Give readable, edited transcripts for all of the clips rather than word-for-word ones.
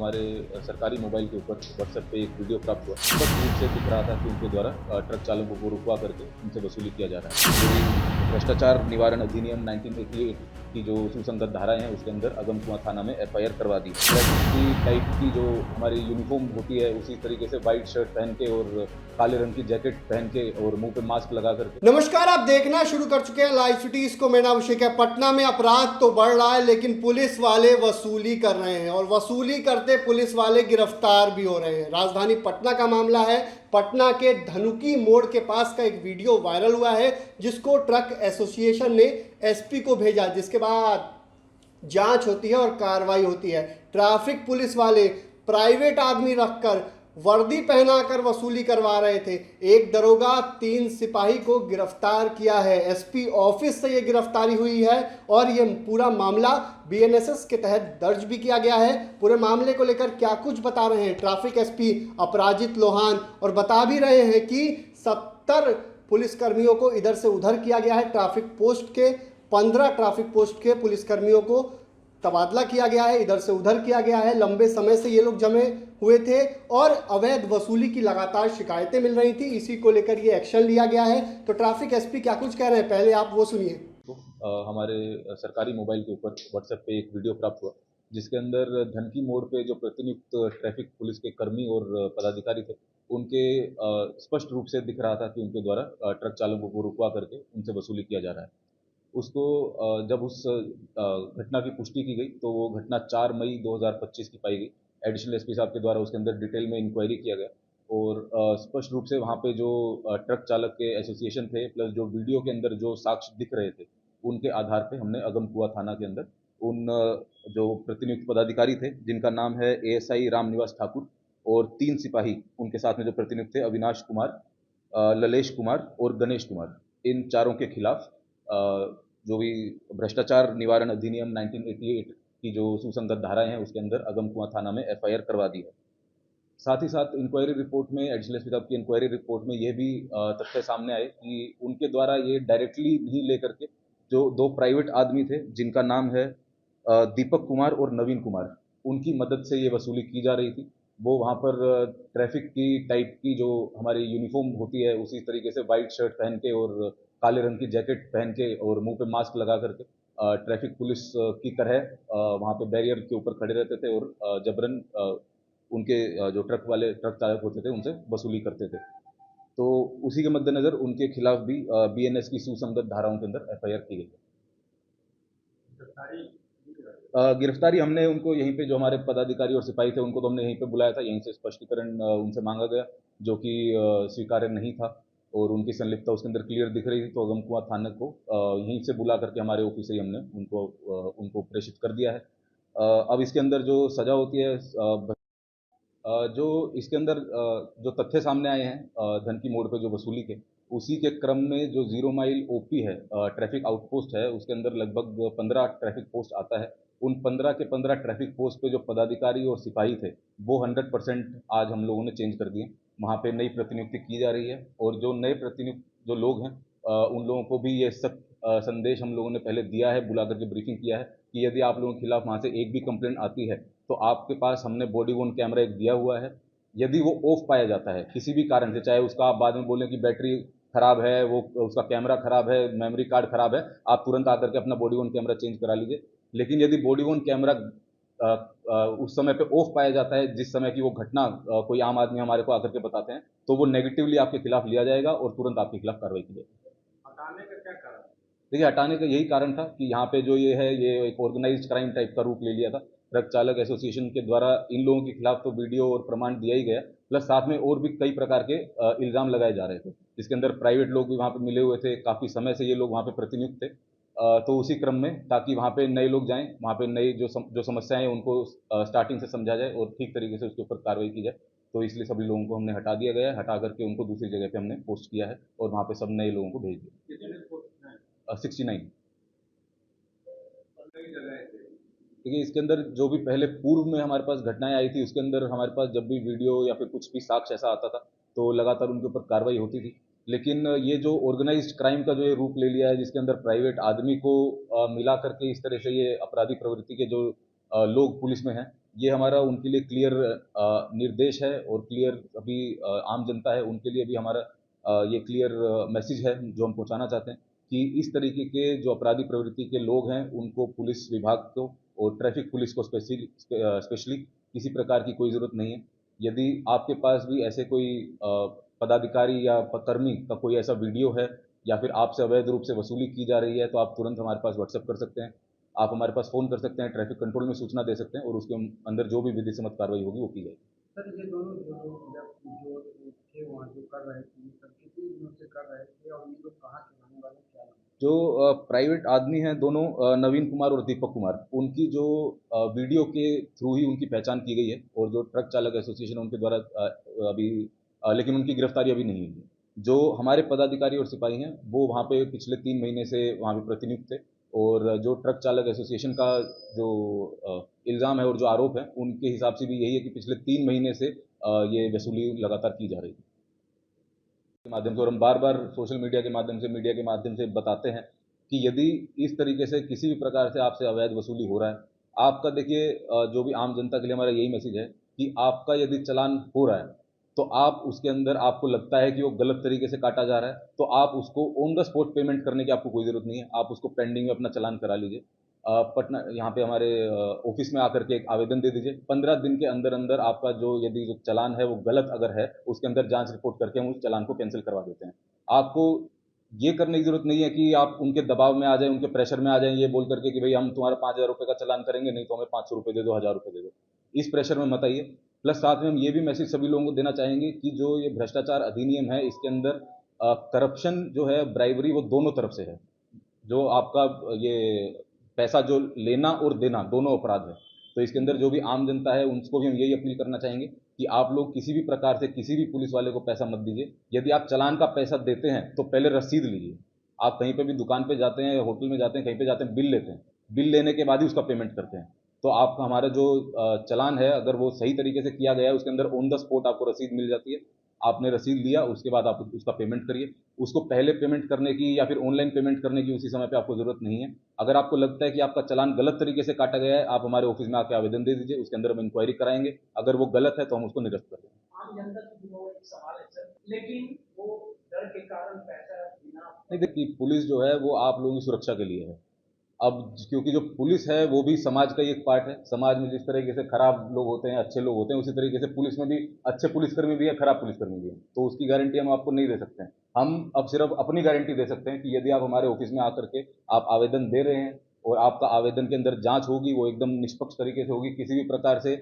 हमारे सरकारी मोबाइल के ऊपर व्हाट्सएप पे एक वीडियो प्राप्त हुआ। स्पष्ट रूप से दिख रहा था कि उनके द्वारा ट्रक चालकों को रुकवा करके उनसे वसूली किया जा रहा है। जो भ्रष्टाचार निवारण अधिनियम 1988 की जो सुसंगत धाराएं हैं उसके अंदर अगमकुआं थाना में एफआईआर करवा दी। ट्रैफिक की टाइप की जो हमारी यूनिफॉर्म होती है उसी तरीके से व्हाइट शर्ट पहन के और काले रंग की जैकेट पहन के और मुंह पे मास्क लगा करके। नमस्कार, आप देखना शुरू कर चुके हैं लाइव सिटीज को। मेरा अभिषेक है। पटना में अपराध तो बढ़ रहा है लेकिन पुलिस वाले वसूली कर रहे हैं और वसूली करते पुलिस वाले गिरफ्तार भी हो रहे हैं। राजधानी पटना का मामला है। पटना के धनुकी मोड़ के पास का एक वीडियो वायरल हुआ है जिसको ट्रक एसोसिएशन ने एसपी को भेजा, जिसके बाद जांच होती है और कार्रवाई होती है। ट्रैफिक पुलिस वाले प्राइवेट आदमी रखकर वर्दी पहनाकर वसूली करवा रहे थे। एक दरोगा 3 सिपाही को गिरफ्तार किया है। एसपी ऑफिस से यह गिरफ्तारी हुई है और यह पूरा मामला बीएनएसएस के तहत दर्ज भी किया गया है। पूरे मामले को लेकर क्या कुछ बता रहे हैं ट्रैफिक एसपी अपराजित लोहान, और बता भी रहे हैं कि 70 पुलिसकर्मियों को इधर से उधर किया गया है। ट्रैफिक पोस्ट के 15 ट्रैफिक पोस्ट के पुलिसकर्मियों को तबादला किया गया है, इधर से उधर किया गया है। लंबे समय से ये लोग जमे हुए थे और अवैध वसूली की लगातार शिकायतें मिल रही थी, इसी को लेकर ये एक्शन लिया गया है। तो ट्रैफिक एसपी क्या कुछ कह रहे हैं, पहले आप वो सुनिए। तो हमारे सरकारी मोबाइल के ऊपर व्हाट्सएप पे एक वीडियो प्राप्त हुआ जिसके अंदर धनकी मोड़ पे जो प्रतिनियुक्त ट्रैफिक पुलिस के कर्मी और पदाधिकारी थे उनके स्पष्ट रूप से दिख रहा था कि उनके द्वारा ट्रक चालकों को रुकवा करके उनसे वसूली किया जा रहा है। उसको जब उस घटना की पुष्टि की गई तो वो घटना 4 मई 2025 की पाई गई। एडिशनल एसपी साहब के द्वारा उसके अंदर डिटेल में इंक्वायरी किया गया और स्पष्ट रूप से वहाँ पे जो ट्रक चालक के एसोसिएशन थे प्लस जो वीडियो के अंदर जो साक्ष्य दिख रहे थे उनके आधार पे हमने अगमकुआं थाना के अंदर उन जो प्रतिनियुक्त पदाधिकारी थे जिनका नाम है एएसआई रामनिवास ठाकुर और 3 सिपाही उनके साथ में जो प्रतिनियुक्त थे अविनाश कुमार, ललेश कुमार और गणेश कुमार, इन चारों के खिलाफ जो भी भ्रष्टाचार निवारण अधिनियम 1988 की जो सुसंगत धाराएं हैं उसके अंदर अगमकुआं थाना में एफआईआर करवा दी है। साथ ही साथ इंक्वायरी रिपोर्ट में एडिशनल एसपी साहब की इंक्वायरी रिपोर्ट में ये भी तथ्य सामने आए कि उनके द्वारा ये डायरेक्टली नहीं लेकर के जो 2 प्राइवेट आदमी थे जिनका नाम है दीपक कुमार और नवीन कुमार, उनकी मदद से ये वसूली की जा रही थी। वो वहाँ पर ट्रैफिक की टाइप की जो हमारी यूनिफॉर्म होती है उसी तरीके से व्हाइट शर्ट पहन के और काले रंग की जैकेट पहन के और मुंह पे मास्क लगा करके ट्रैफिक पुलिस की तरह वहाँ पे बैरियर के ऊपर खड़े रहते थे और जबरन उनके जो ट्रक चालक होते थे उनसे वसूली करते थे। तो उसी के मद्देनजर उनके खिलाफ भी बीएनएस की सुसंगत धाराओं के अंदर एफआईआर की गई है। गिरफ्तारी हमने उनको यहीं पे जो हमारे पदाधिकारी और सिपाही थे उनको तो हमने यहीं पे बुलाया था, यहीं से स्पष्टीकरण उनसे मांगा गया जो कि स्वीकार्य नहीं था और उनकी संलिप्तता उसके अंदर क्लियर दिख रही थी। तो अगमकुआं थाने को यहीं से बुला करके हमारे ऑफिस से ही हमने उनको प्रेषित कर दिया है। अब इसके अंदर जो सजा होती है जो इसके अंदर जो तथ्य सामने आए हैं धनकी मोड़ पे जो वसूली के, उसी के क्रम में जो 0 माइल ओपी है, ट्रैफिक आउटपोस्ट है, उसके अंदर लगभग 15 ट्रैफिक पोस्ट आता है। उन 15 के 15 ट्रैफिक पोस्ट पे जो पदाधिकारी और सिपाही थे वो 100% आज हम लोगों ने चेंज कर दिए। वहाँ पे नई प्रतिनियुक्ति की जा रही है और जो नए प्रतिनियुक्त जो लोग हैं उन लोगों को भी ये सख्त संदेश हम लोगों ने पहले दिया है, बुला करके ब्रीफिंग किया है कि यदि आप लोगों के खिलाफ वहाँ से एक भी कंप्लेंट आती है तो आपके पास हमने बॉडी वॉर्न कैमरा एक दिया हुआ है। यदि वो ऑफ पाया जाता है किसी भी कारण से, चाहे उसका आप बाद में बोलें कि बैटरी खराब है, वो उसका कैमरा खराब है, मेमोरी कार्ड खराब है, आप तुरंत आकर के अपना बॉडी वॉर्न कैमरा चेंज करा लीजिए। लेकिन यदि बॉडी वॉर्न कैमरा उस समय पे ऑफ पाया जाता है जिस समय की वो घटना कोई आम आदमी हमारे को आकर के बताते हैं तो वो नेगेटिवली आपके खिलाफ लिया जाएगा और तुरंत आपके खिलाफ कार्रवाई की जाएगी। हटाने का क्या कारण? देखिए, हटाने का यही कारण था कि यहाँ पे जो ये है ये एक ऑर्गेनाइज्ड क्राइम टाइप का रूप ले लिया था। ट्रक चालक एसोसिएशन के द्वारा इन लोगों के खिलाफ तो वीडियो और प्रमाण दिया ही गया, प्लस साथ में और भी कई प्रकार के इल्जाम लगाए जा रहे थे जिसके अंदर प्राइवेट लोग भी वहाँ पे मिले हुए थे, काफ़ी समय से ये लोग वहाँ पे प्रतिनियुक्त थे। तो उसी क्रम में ताकि वहाँ पे नए लोग जाएं, वहाँ पे नई जो समस्याएं हैं उनको स्टार्टिंग से समझा जाए और ठीक तरीके से उसके ऊपर कार्रवाई की जाए। तो इसलिए सभी लोगों को हमने हटा दिया गया है, हटा करके उनको दूसरी जगह पे हमने पोस्ट किया है और वहाँ पे सब नए लोगों को भेज दिया। 69। देखिए, इसके अंदर जो भी पहले पूर्व में हमारे पास घटनाएं आई थी उसके अंदर हमारे पास जब भी वीडियो या फिर कुछ भी साक्ष्य ऐसा आता था तो लगातार उनके ऊपर कार्रवाई होती थी। लेकिन ये जो ऑर्गेनाइज्ड क्राइम का जो ये रूप ले लिया है जिसके अंदर प्राइवेट आदमी को मिला करके इस तरह से ये आपराधिक प्रवृत्ति के जो लोग पुलिस में हैं ये हमारा उनके लिए क्लियर निर्देश है और क्लियर अभी आम जनता है उनके लिए भी हमारा ये क्लियर मैसेज है जो हम पहुंचाना चाहते हैं कि इस तरीके के जो अपराधी प्रवृत्ति के लोग हैं उनको पुलिस विभाग को और ट्रैफिक पुलिस को स्पेशली किसी प्रकार की कोई ज़रूरत नहीं है। यदि आपके पास भी ऐसे कोई पदाधिकारी या कर्मी का कोई ऐसा वीडियो है या फिर आपसे अवैध रूप से वसूली की जा रही है तो आप तुरंत हमारे पास व्हाट्सएप कर सकते हैं, आप हमारे पास फ़ोन कर सकते हैं, ट्रैफिक कंट्रोल में सूचना दे सकते हैं और उसके अंदर जो भी विधि सम्मत कार्रवाई होगी वो की जाएगी। सर ये दोनों जो थे वहाँ जो कर रहे थे सर कितने दिनों से कर रहे थे और ये लोग कहाँ के रहने वाले क्या नाम? जो प्राइवेट आदमी हैं दोनों नवीन कुमार और दीपक कुमार, उनकी जो वीडियो के थ्रू ही उनकी पहचान की गई है और जो ट्रक चालक एसोसिएशन उनके द्वारा अभी लेकिन उनकी गिरफ्तारी अभी नहीं हुई है। जो हमारे पदाधिकारी और सिपाही हैं वो वहाँ पे पिछले 3 महीने से वहाँ पे प्रतिनियुक्त थे और जो ट्रक चालक एसोसिएशन का जो इल्ज़ाम है और जो आरोप है उनके हिसाब से भी यही है कि पिछले 3 महीने से ये वसूली लगातार की जा रही है के माध्यम से। और हम बार बार सोशल मीडिया के माध्यम से, मीडिया के माध्यम से बताते हैं कि यदि इस तरीके से किसी भी प्रकार से आपसे अवैध वसूली हो रहा है, आपका देखिए जो भी आम जनता के लिए हमारा यही मैसेज है कि आपका यदि चालान हो रहा है तो आप उसके अंदर आपको लगता है कि वो गलत तरीके से काटा जा रहा है तो आप उसको ऑन द स्पॉट पेमेंट करने की आपको कोई ज़रूरत नहीं है, आप उसको पेंडिंग में अपना चालान करा लीजिए। पटना यहाँ पे हमारे ऑफिस में आकर के एक आवेदन दे दीजिए। 15 दिन के अंदर अंदर आपका जो यदि जो चालान है वो गलत अगर है उसके अंदर जांच रिपोर्ट करके हम उस चालान को कैंसिल करवा देते हैं। आपको ये करने की जरूरत नहीं है कि आप उनके दबाव में आ जाएं, उनके प्रेशर में आ जाएं, ये बोल करके कि भाई हम तुम्हारा 5,000 रुपये का चालान करेंगे, नहीं तो हमें 500 रुपये दे दो, 1,000 रुपये दे दो। इस प्रेशर में मत आइए। प्लस साथ में हम ये भी मैसेज सभी लोगों को देना चाहेंगे कि जो ये भ्रष्टाचार अधिनियम है इसके अंदर करप्शन जो है, ब्राइबरी, वो दोनों तरफ से है। जो आपका ये पैसा जो लेना और देना दोनों अपराध है, तो इसके अंदर जो भी आम जनता है उनको भी हम यही अपील करना चाहेंगे कि आप लोग किसी भी प्रकार से किसी भी पुलिस वाले को पैसा मत दीजिए। यदि आप चालान का पैसा देते हैं तो पहले रसीद लीजिए। आप कहीं पे भी दुकान पे जाते हैं, होटल में जाते हैं, कहीं पे जाते हैं, बिल लेते हैं, बिल लेने के बाद ही उसका पेमेंट करते हैं। तो आप हमारा जो चालान है अगर वो सही तरीके से किया गया है उसके अंदर ऑन द स्पॉट आपको रसीद मिल जाती है। आपने रसीद लिया उसके बाद आप उसका पेमेंट करिए। उसको पहले पेमेंट करने की या फिर ऑनलाइन पेमेंट करने की उसी समय पे आपको ज़रूरत नहीं है। अगर आपको लगता है कि आपका चालान गलत तरीके से काटा गया है, आप हमारे ऑफिस में आके आवेदन दे दीजिए, उसके अंदर हम इंक्वायरी कराएंगे। अगर वो गलत है तो हम उसको निरस्त कर देंगे। आम जनता की जो एक सवाल है सर, लेकिन वो डर के कारण पैसा बिना नहीं, देखिए पुलिस जो है वो आप लोगों की सुरक्षा के लिए है। अब क्योंकि जो पुलिस है वो भी समाज का ही एक पार्ट है। समाज में जिस तरीके से खराब लोग होते हैं, अच्छे लोग होते हैं, उसी तरीके से पुलिस में भी अच्छे पुलिसकर्मी भी है, खराब पुलिसकर्मी भी है। तो उसकी गारंटी हम आपको नहीं दे सकते हैं। हम अब सिर्फ अपनी गारंटी दे सकते हैं कि यदि आप हमारे ऑफिस में आकर के आप आवेदन दे रहे हैं और आपका आवेदन के अंदर जांच होगी, वो एकदम निष्पक्ष तरीके से होगी। किसी भी प्रकार से,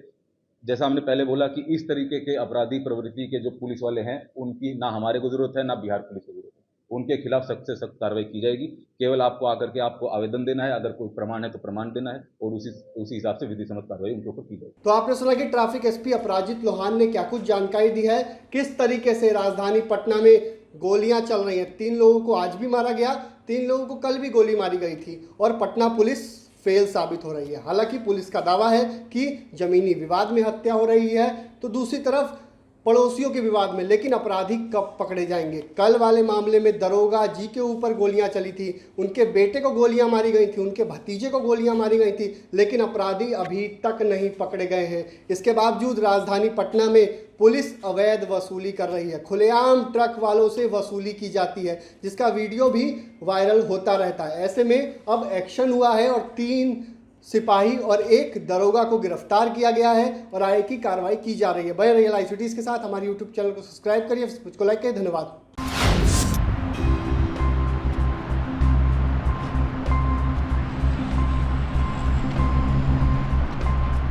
जैसा हमने पहले बोला कि इस तरीके के अपराधी प्रवृत्ति के जो पुलिस वाले हैं उनकी ना हमारे को जरूरत है ना बिहार पुलिस को जरूरत है। उनके खिलाफ सख्त से सख्त कार्रवाई की जाएगी। केवल आपको आकर के आपको आवेदन देना है, अगर कोई प्रमाण है तो प्रमाण देना है और उसी हिसाब से विधि सम्मत कार्रवाई उनके ऊपर की जाएगी। तो आपने सुना कि ट्रैफिक एसपी अपराजित लोहान ने क्या कुछ जानकारी दी है, किस तरीके से राजधानी पटना में गोलियां चल रही हैं। 3 लोगों को आज भी मारा गया, 3 लोगों को कल भी गोली मारी गई थी और पटना पुलिस फेल साबित हो रही है। हालांकि पुलिस का दावा है कि जमीनी विवाद में हत्या हो रही है, तो दूसरी तरफ पड़ोसियों के विवाद में। लेकिन अपराधी कब पकड़े जाएंगे? कल वाले मामले में दरोगा जी के ऊपर गोलियां चली थी, उनके बेटे को गोलियां मारी गई थी, उनके भतीजे को गोलियां मारी गई थी, लेकिन अपराधी अभी तक नहीं पकड़े गए हैं। इसके बावजूद राजधानी पटना में पुलिस अवैध वसूली कर रही है। खुलेआम ट्रक वालों से वसूली की जाती है, जिसका वीडियो भी वायरल होता रहता है। ऐसे में अब एक्शन हुआ है और 3 सिपाही और 1 दरोगा को गिरफ्तार किया गया है और आगे की कार्रवाई की जा रही है। बने रहिए लाइव सिटीज़ के साथ। हमारे यूट्यूब चैनल को सब्सक्राइब करिए, मुझको लाइक करिए। धन्यवाद।